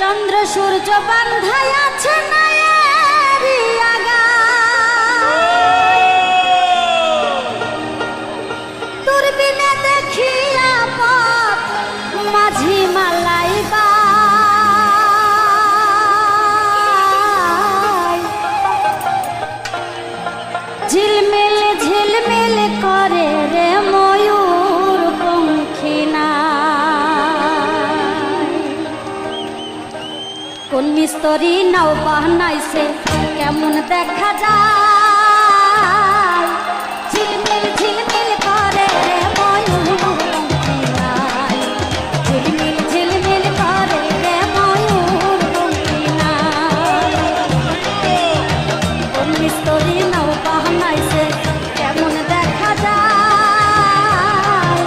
চন্দ্র সূর্য বান্ধায় আছে নায়েরি আগা, দূরবীনে দেখিয়া পথ মাঝি মালাই বাই, ঝিলমিল ঝিলমিল করে রে ময়ূর পঙ্খী নাই। কোন মিস্ত্রি নাও বানাইছে কেমন দেখা যায়, ঝিলমিল ঝিলমিল করে রে ময়ূর পঙ্খী নাই, ঝিলমিল ঝিলমিল করে রে ময়ূর পঙ্খী নাই। কোন মিস্ত্রি নাও বানাইছে কেমন দেখা যায়,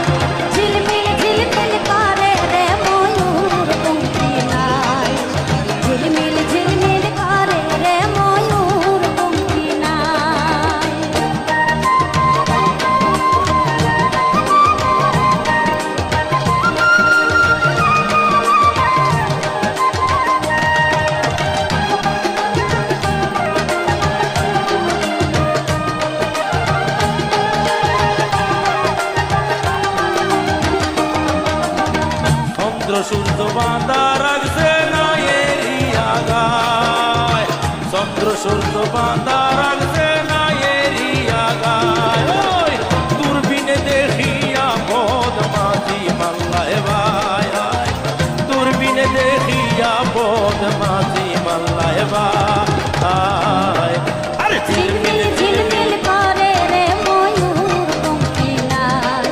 ঝিলমিল ঝিলমিল করে রে ময়ূর পঙ্খী নাই, ঝিলমিল ঝিলমিল করে রে ময়ূর পঙ্খী নাই। চন্দ্র সূর্য বাঁধা রাখছে নায়েরি আগায়, চন্দ্র সূর্য বাঁধা রাখছে নায়েরি আগায়। ওই দূরবীনে দেখিয়া পদ মাঝি মাল্লায় ভাই, দূরবীনে দেখিয়া পদ মাঝি মাল্লায় ভাই। আরে ঝিলমিল ঝিলমিল করে রে ময়ূর পঙ্খী নাই,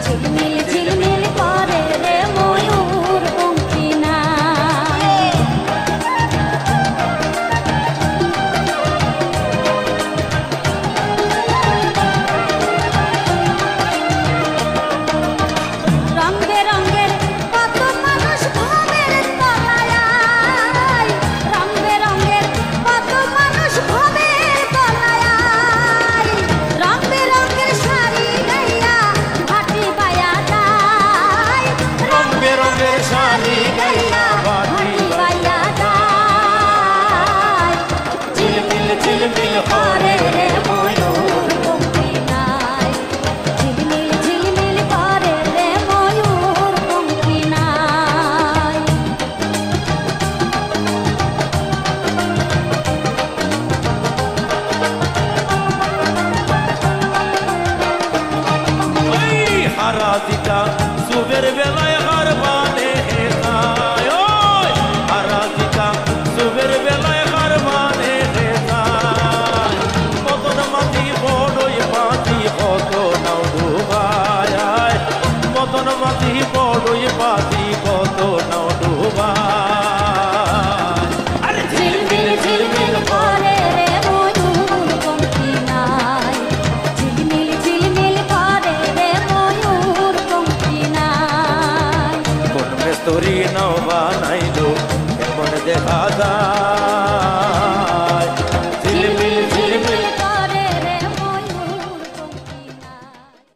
ঝিলমিল ঝিলমিল করে রে ময়ূর পঙ্খী নাই। রং বেরঙের কত মানুষ ভবের তলায়, রং বেরঙের কত মানুষ ভবের তলায়, রং বেরঙের শাড়ি গাইয়া ভাটি বায়া যায়, রং বেরঙের শাড়ি গাইয়া ভাটি বায়া যায়। ঝিলমিল ঝিলমিল করে রে ময়ূর পঙ্খী নাই, ঝিলমিল ঝিলমিল করে রে ময়ূর পঙ্খী নাই। ওই হারা দিটা সুবের বেলায় হার বানে যায়, ওই হারা দিটা সুবের বেলায় হার বানে যায়। মতন মাটি বড়ই মাটি কত নাও ডুবায়, মতন মাটি বড়ই মাটি কত নাও ডুবায়। আরে ঝিলমিল ঝিলমিল করে রে ময়ূর পঙ্খী নাই, ঝিলমিল ঝিলমিল করে রে ময়ূর পঙ্খী নাই। কোন মেস্তরি নাও বানাইলো এমন দেখা যায়।